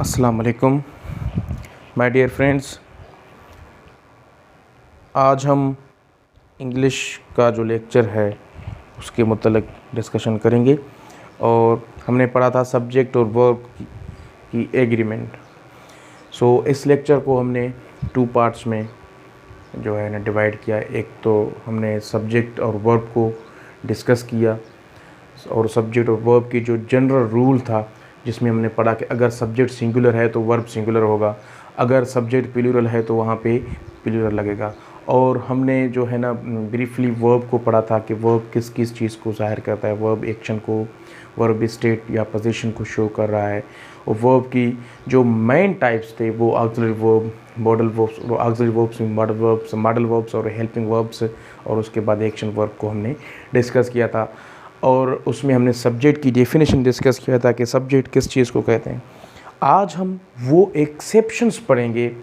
अस्सलाम वालेकुम my dear friends. आज हम इंग्लिश का जो लेक्चर है उसके मतलब डिस्कशन करेंगे। और हमने पढ़ा था सब्जेक्ट और वर्ब की एग्रीमेंट। इस लेक्चर को हमने 2 पार्ट्स में जो है ना डिवाइड किया। एक तो हमने सब्जेक्ट और वर्ब को डिस्कस किया और सब्जेक्ट और वर्ब की जो जनरल रूल था, जिसमें हमने पढ़ा कि अगर सब्जेक्ट सिंगुलर है तो वर्ब सिंगुलर होगा, अगर सब्जेक्ट प्लूरल है तो वहाँ पे प्लूरल लगेगा। और हमने जो है ना ब्रीफली वर्ब को पढ़ा था कि वर्ब किस किस चीज़ को ज़ाहिर करता है। वर्ब एक्शन को, वर्ब स्टेट या पोजीशन को शो कर रहा है। और वर्ब की जो मेन टाइप्स थे वो ऑक्सिलरी वर्ब, मॉडल वर्ब्स, और ऑक्सिलरी वर्ब्स में मॉडल वर्ब्स और हेल्पिंग वर्ब्स, और उसके बाद एक्शन वर्ब को हमने डिस्कस किया था। और उसमें हमने सब्जेक्ट की डेफिनेशन डिस्कस किया था कि सब्जेक्ट किस चीज़ को कहते हैं। आज हम वो एक्सेप्शंस पढ़ेंगे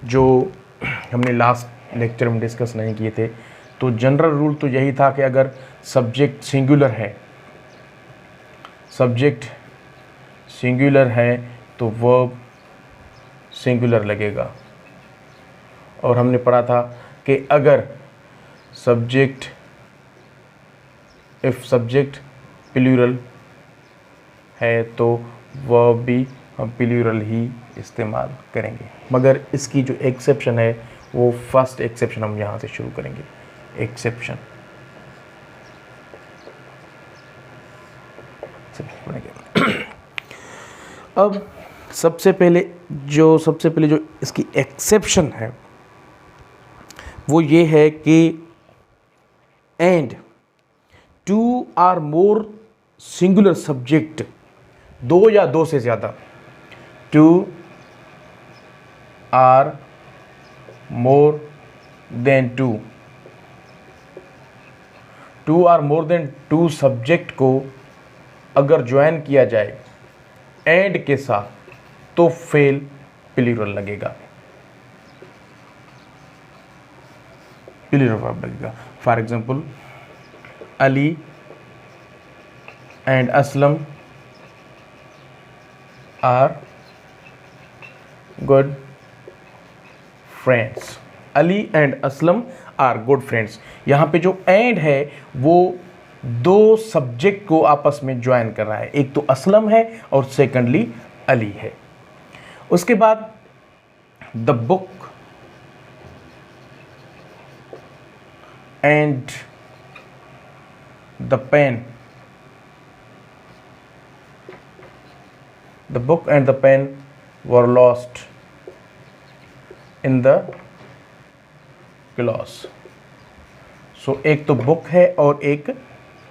जो हमने लास्ट लेक्चर में डिस्कस नहीं किए थे। तो जनरल रूल तो यही था कि अगर सब्जेक्ट सिंगुलर है तो वर्ब सिंगुलर लगेगा। और हमने पढ़ा था कि अगर इफ़ सब्जेक्ट प्लूरल है तो वर्ब भी हम प्लूरल ही इस्तेमाल करेंगे। मगर इसकी जो एक्सेप्शन है वो फर्स्ट एक्सेप्शन हम यहाँ से शुरू करेंगे। एक्सेप्शन अब सबसे पहले जो इसकी एक्सेप्शन है वो ये है कि and 2 or more singular subject, 2 या 2 से ज़्यादा, 2 or more than 2 सब्जेक्ट को अगर ज्वाइन किया जाए एंड के साथ तो फेल प्लूरल लगेगा, प्लूरल वर्ब लगेगा। For example, Ali and Aslam are good friends. Ali and Aslam are good friends. यहाँ पे जो एंड है वो 2 सब्जेक्ट को आपस में ज्वाइन कर रहा है। एक तो असलम है और सेकंडली अली है। उसके बाद the book and the pen, the book and the pen were lost in the class। एक तो बुक है और एक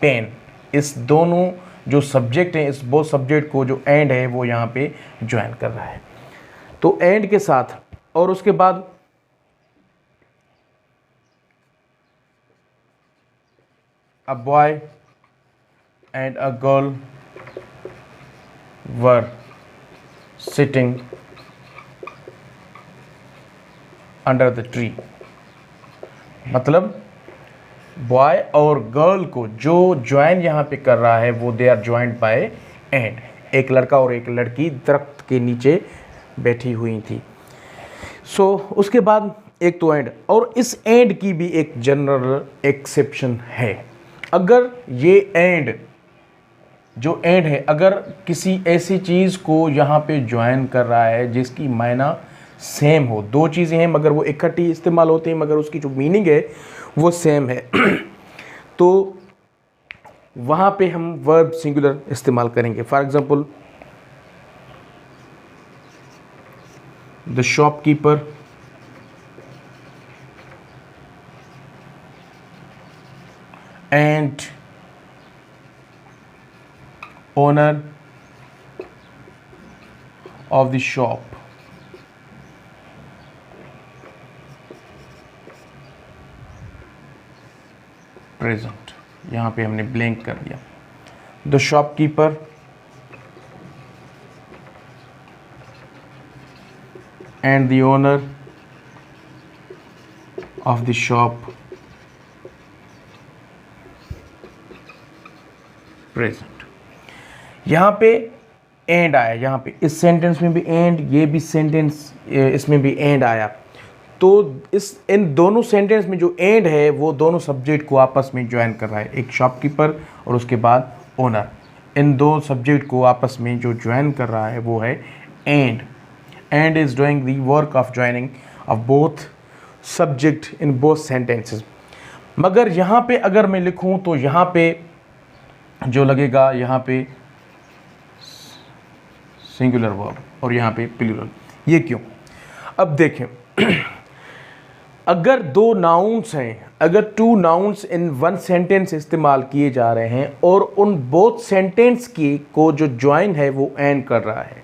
पेन। इस दोनों जो सब्जेक्ट हैं, इस बोथ सब्जेक्ट को जो एंड है वो यहाँ पे ज्वाइन कर रहा है। तो एंड के साथ, और उसके बाद a boy and a girl were sitting under the tree। मतलब बॉय और गर्ल को जो ज्वाइन यहाँ पे कर रहा है वो they are joined by and. एक लड़का और एक लड़की दरख्त के नीचे बैठी हुई थी। उसके बाद एक तो एंड, और इस एंड की भी एक जनरल एक्सेप्शन है। अगर ये एंड है, अगर किसी ऐसी चीज़ को यहाँ पे ज्वाइन कर रहा है जिसकी मायना सेम हो, 2 चीज़ें हैं मगर वो इकट्ठी इस्तेमाल होती हैं मगर उसकी जो मीनिंग है वो सेम है तो वहाँ पे हम वर्ब सिंगुलर इस्तेमाल करेंगे। For example, the shopkeeper and owner of the shop present। यहाँ पे हमने ब्लैंक कर दिया। The shopkeeper and the owner of the shop present. यहाँ पे एंड आया यहाँ पे, इस सेंटेंस में भी एंड, ये भी सेंटेंस इसमें भी एंड आया, तो इन दोनों सेंटेंस में जो एंड है वो दोनों सब्जेक्ट को आपस में ज्वाइन कर रहा है, एक शॉपकीपर और उसके बाद ओनर। इन दो सब्जेक्ट को आपस में जो ज्वाइन कर रहा है वो है and. And is doing the work of joining of both subject in both sentences. मगर यहाँ पे अगर मैं लिखूँ तो यहाँ पे जो लगेगा, यहाँ पे सिंगुलर वर्ब और यहाँ पे प्लूरल। ये क्यों? अब देखें, अगर दो नाउन्स हैं, अगर two nouns in one sentence इस्तेमाल किए जा रहे हैं और उन बोथ सेंटेंस की को जो ज्वाइन है वो एंड कर रहा है,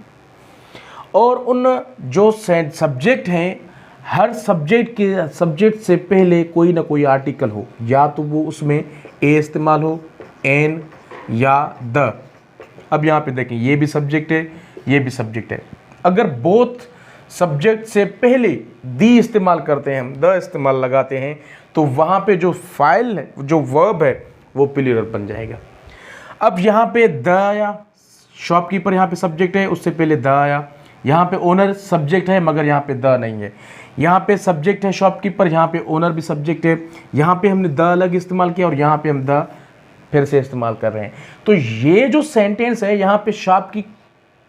और उन जो सब्जेक्ट हैं, हर सब्जेक्ट से पहले कोई ना कोई आर्टिकल हो, या तो वो उसमें ए इस्तेमाल हो, एन या द। अब यहाँ पे देखें, ये भी सब्जेक्ट है, ये भी सब्जेक्ट है। अगर बोथ सब्जेक्ट से पहले दी इस्तेमाल करते हैं, हम द इस्तेमाल लगाते हैं, तो वहाँ पे जो फाइल है, जो वर्ब है, वो प्लूरल बन जाएगा। अब यहाँ पे द आया, शॉपकीपर यहाँ पे सब्जेक्ट है, उससे पहले द आया। यहाँ पे ओनर सब्जेक्ट है मगर यहाँ पे द नहीं है। यहाँ पे सब्जेक्ट है शॉपकीपर, यहाँ पे ओनर भी सब्जेक्ट है। यहाँ पे हमने द अलग इस्तेमाल किया और यहाँ पे हम द फिर से इस्तेमाल कर रहे हैं। तो ये जो सेंटेंस है, यहाँ पे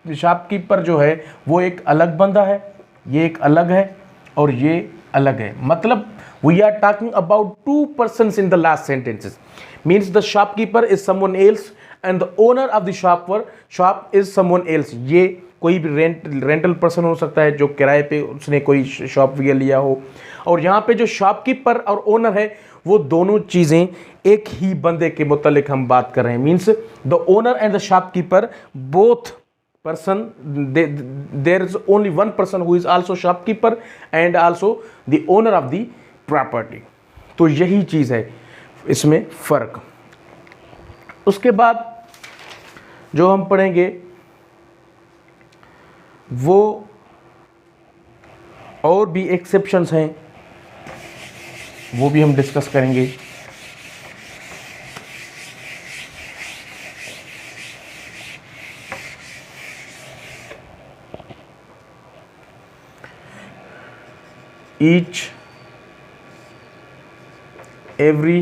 शॉपकीपर जो है वो एक अलग बंदा है, ये एक अलग है और ये अलग है। मतलब we are talking about two persons in the last sentences, means the shopkeeper is someone else and the owner of the shop is someone else. ये कोई भी रेंटल पर्सन हो सकता है जो किराए पे उसने कोई शॉप वगैरह लिया हो, और यहाँ पे जो शॉपकीपर और ओनर है वो दोनों चीज़ें एक ही बंदे के मुतालिक हम बात कर रहे हैं। Means the owner and the shopkeeper both person, there is only one person who is also shopkeeper and also the owner of the property। तो यही चीज़ है इसमें फ़र्क। उसके बाद जो हम पढ़ेंगे वो और भी एक्सेप्शंस हैं, वो भी हम डिस्कस करेंगे। each, every,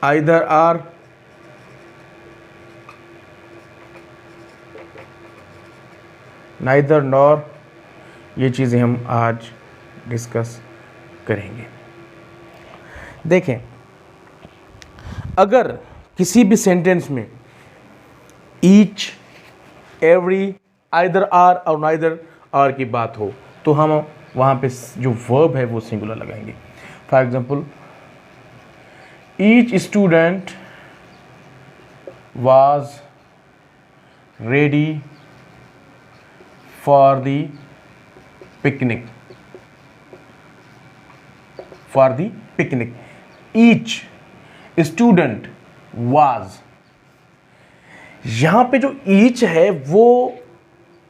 either or, neither nor, ये चीज़ें हम आज डिस्कस करेंगे। देखें, अगर किसी भी सेंटेंस में each, every, either or और neither और की बात हो तो हम वहाँ पे जो वर्ब है वो सिंगुलर लगाएंगे। For example, each student was ready for the picnic, for the picnic. Each student was, यहाँ पे जो ईच है वो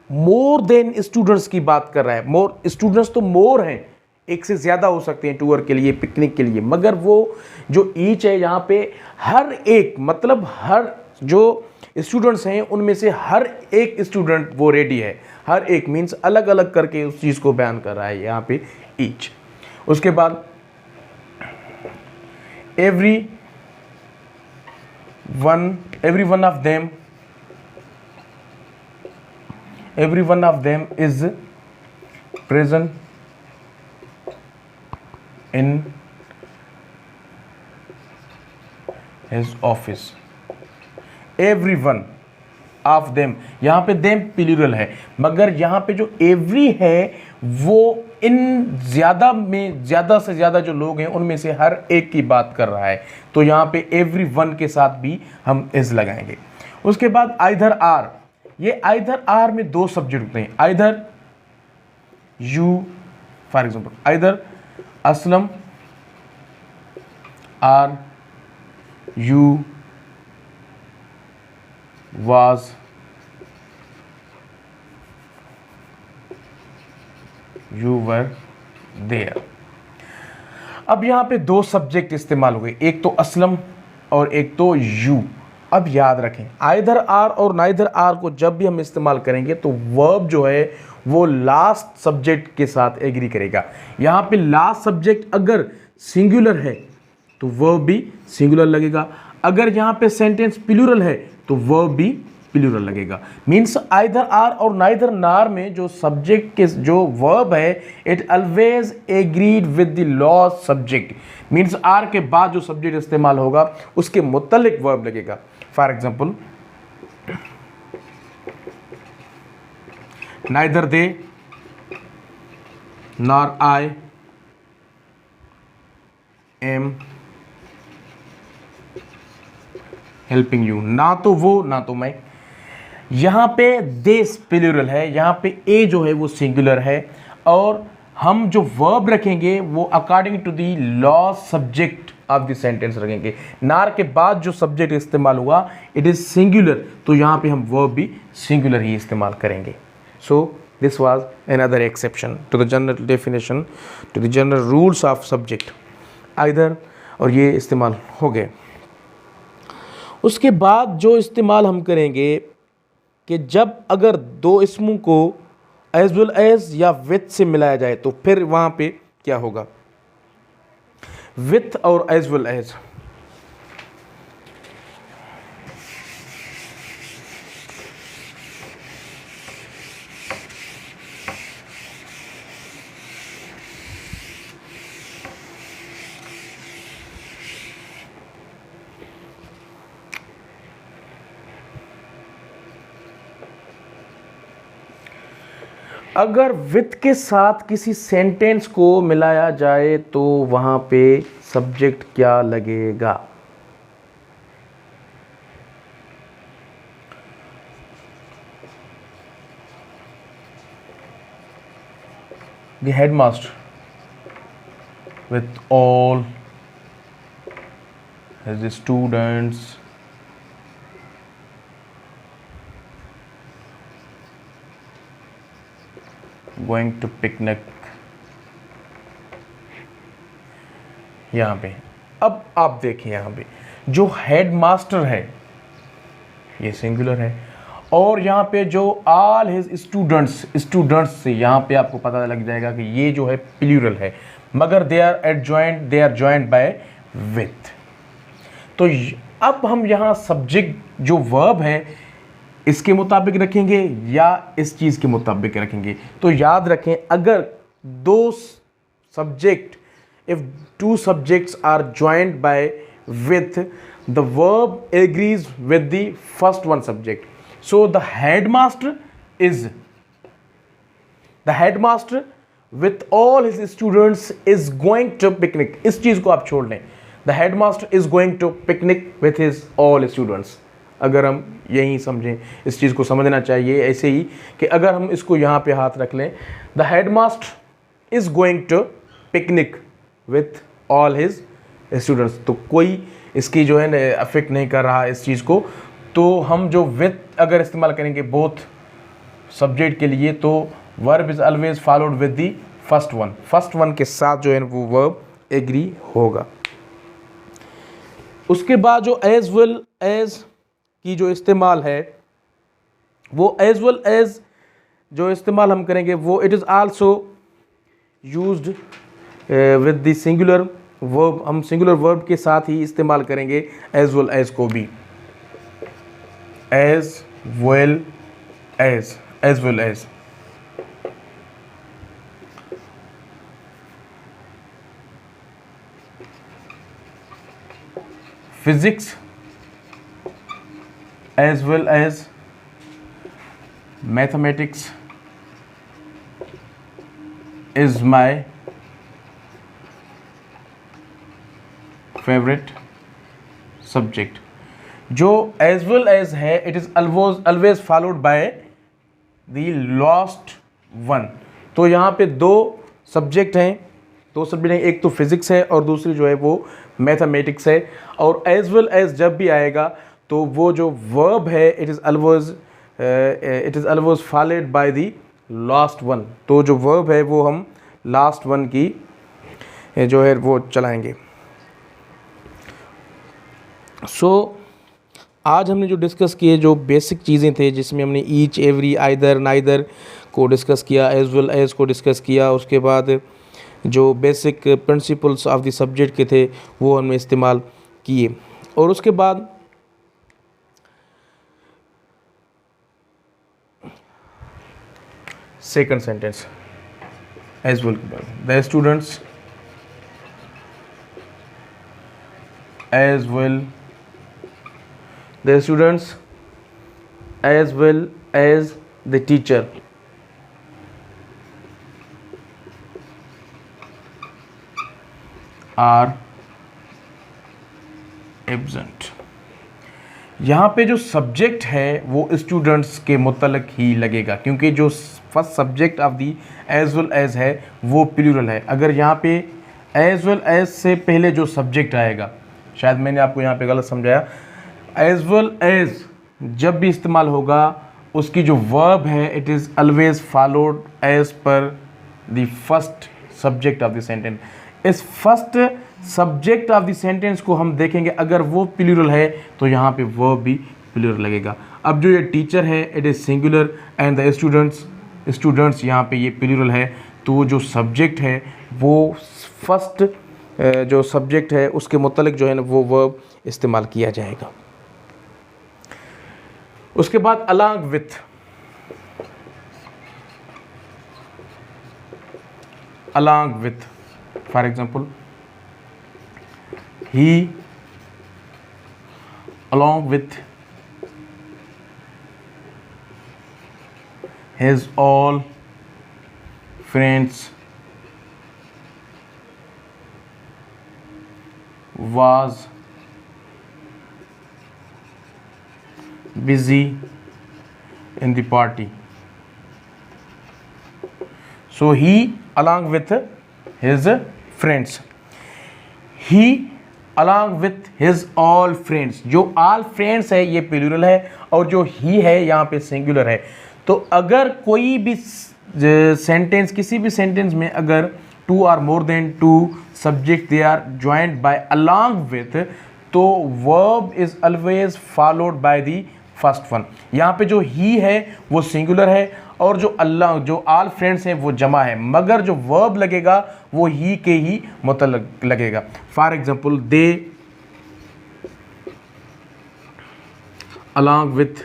मोर देन स्टूडेंट्स की बात कर रहा है। मोर स्टूडेंट्स तो मोर हैं, एक से ज़्यादा हो सकते हैं टूर के लिए, पिकनिक के लिए, मगर वो जो ईच है यहाँ पे हर एक, मतलब हर जो स्टूडेंट्स हैं उनमें से हर एक स्टूडेंट वो रेडी है। हर एक मीन्स अलग अलग करके उस चीज़ को बयान कर रहा है यहाँ पे ईच। उसके बाद every one of them, every one of them is present in his office। every one of them, यहाँ पे them प्लूरल है, मगर यहाँ पे जो every है वो इन ज़्यादा से ज़्यादा जो लोग हैं उनमें से हर एक की बात कर रहा है, तो यहाँ पे every one के साथ भी हम is लगाएंगे। उसके बाद either are, ये आइदर आर में दो सब्जेक्ट होते हैं, either you, for example either Aslam are you was you were there. अब यहाँ पे दो सब्जेक्ट इस्तेमाल हो गए, एक तो असलम और एक तो यू। अब याद रखें, आइदर आर और नाइदर आर को जब भी हम इस्तेमाल करेंगे तो वर्ब जो है वो लास्ट सब्जेक्ट के साथ एग्री करेगा। यहाँ पे लास्ट सब्जेक्ट अगर सिंगुलर है तो वर्ब भी सिंगुलर लगेगा, अगर यहाँ पे सेंटेंस प्लूरल है तो वर्ब भी प्लूरल लगेगा। मीन्स आइदर आर और नाइदर नार में जो सब्जेक्ट के जो वर्ब है it always agreed with the last subject. Means are के बाद जो सब्जेक्ट इस्तेमाल होगा उसके मुतल्लिक वर्ब लगेगा। For example, neither they nor I am helping you. ना तो वो ना तो मैं। यहाँ पे दे प्लूरल है, यहाँ पे ए जो है वो सिंगुलर है, और हम जो वर्ब रखेंगे वो according to the last subject of the sentence रखेंगे। नार के बाद जो सब्जेक्ट इस्तेमाल हुआ इट इज सिंगुलर, तो यहाँ पे हम वर्ब भी सिंगुलर ही इस्तेमाल करेंगे। So this was another exception to the general definition, to the general rules of subject either, और ये इस्तेमाल हो गए। उसके बाद जो इस्तेमाल हम करेंगे कि जब अगर दो इसमों को एज वेल एज या विथ से मिलाया जाए तो फिर वहाँ पे क्या होगा, विथ और एज वेल एज। अगर विथ के साथ किसी सेंटेंस को मिलाया जाए तो वहां पे सब्जेक्ट क्या लगेगा, the headmaster with all his students going to picnic। यहाँ पे अब आप देखिए, यहाँ पे जो हेडमास्टर है ये सिंगुलर है, और यहाँ पे जो ऑल हिज स्टूडेंट्स से यहाँ पे आपको पता लग जाएगा कि ये जो है प्लूरल है, मगर they are joined by with. तो अब हम यहाँ सब्जेक्ट जो वर्ब है इसके मुताबिक रखेंगे या इस चीज़ के मुताबिक रखेंगे। तो याद रखें, अगर दो subject, if two subjects are joined by with, the verb agrees with the first one subject. So the headmaster with all his students is going to picnic। इस चीज को आप छोड़ लें, the headmaster is going to picnic with his all students। अगर हम यही समझें, इस चीज को समझना चाहिए ऐसे ही कि अगर हम इसको यहाँ पे हाथ रख लें, the headmaster is going to picnic with all his students, तो कोई इसकी जो है अफेक्ट नहीं कर रहा इस चीज़ को। तो हम जो with अगर इस्तेमाल करेंगे बोथ सब्जेक्ट के लिए, तो verb is always followed with the first one के साथ जो है वो वर्ब एग्री होगा। उसके बाद जो एज वेल एज की जो इस्तेमाल है, वो एज वेल एज जो इस्तेमाल हम करेंगे वो it is also used with the singular verb. हम सिंगुलर वर्ब के साथ ही इस्तेमाल करेंगे एज वेल एज को भी, as well as. Physics as well as mathematics is my favorite subject। जो as well as है it is always followed by the last one। तो यहाँ पे दो सब्जेक्ट हैं, एक तो फिजिक्स है और दूसरी जो है वो मैथमेटिक्स है। और एज वेल एज जब भी आएगा तो वो जो वर्ब है it is always followed by the last one. तो जो वर्ब है वो हम लास्ट वन की जो है वो चलाएंगे। सो आज हमने जो डिस्कस किए जो बेसिक चीज़ें थे, जिसमें हमने ईच, एवरी, आइदर, नाइदर को डिस्कस किया, एज वेल एज को डिस्कस किया। उसके बाद जो basic principles of the subject के थे वो हमने इस्तेमाल किए। और उसके बाद second sentence as well, the students as well as the teacher are absent। यहाँ पे जो सब्जेक्ट है वो स्टूडेंट्स के मुतलक ही लगेगा, क्योंकि जो first subject of the as well as है वो प्लूरल है। अगर यहाँ पे एज वेल एज से पहले जो सब्जेक्ट आएगा, शायद मैंने आपको यहाँ पे गलत समझाया, एज वेल एज जब भी इस्तेमाल होगा उसकी जो वर्ब है it is always followed as per the first subject of the sentence. इस first subject of the sentence को हम देखेंगे, अगर वो प्लूरल है तो यहाँ पे वर्ब भी प्लूरल लगेगा। अब जो ये टीचर है it is singular and the students यहाँ पे ये प्लूरल है, तो जो सब्जेक्ट है वो फर्स्ट जो सब्जेक्ट है उसके मुतल्लिक जो है ना वो वर्ब इस्तेमाल किया जाएगा। उसके बाद along with, for example he along with his all friends was busy in the party. So he along with his friends, he along with his all friends, जो all friends है ये प्लूरल है और जो he है यहाँ पे singular है। तो अगर कोई भी सेंटेंस, किसी भी सेंटेंस में अगर two or more than two subject they are joined by along with, तो verb is always followed by the first one. यहाँ पे जो ही है वो सिंगुलर है और जो ऑल फ्रेंड्स हैं वो जमा है, मगर जो वर्ब लगेगा वो ही के ही मतलब लगेगा। For example they along with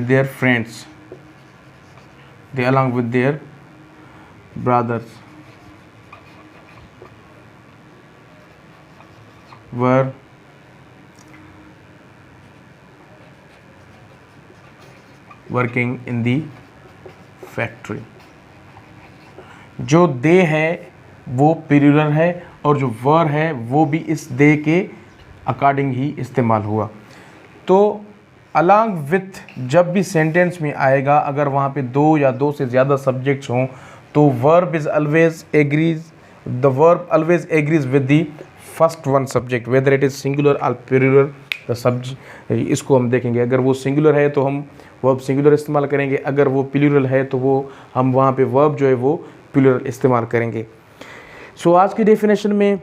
their friends, they along with their brothers were working in the factory। जो दे है वो प्लूरल है और जो वर है वो भी इस दे के अकॉर्डिंग ही इस्तेमाल हुआ। तो अलॉन्ग विथ जब भी सेंटेंस में आएगा, अगर वहाँ पे दो या दो से ज़्यादा सब्जेक्ट्स हों तो verb always agrees with the first one subject whether it is singular और प्लूरल द सब्जेक्ट। इसको हम देखेंगे, अगर वो सिंगुलर है तो हम वर्ब सिंगुलर इस्तेमाल करेंगे, अगर वो प्लूरल है तो वो हम वहाँ पे वर्ब जो है वो प्लूरल इस्तेमाल करेंगे। सो आज की डेफिनेशन में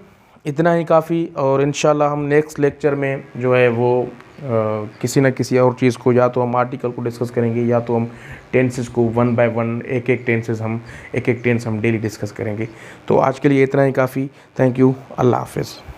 इतना ही काफ़ी, और इंशाल्लाह हम नेक्स्ट लेक्चर में जो है वो किसी न किसी और चीज़ को, या तो हम आर्टिकल को डिस्कस करेंगे या तो हम टेंसेस को वन बाय वन एक एक टेंस हम डेली डिस्कस करेंगे। तो आज के लिए इतना ही काफ़ी। Thank you. अल्लाह हाफ़िज़।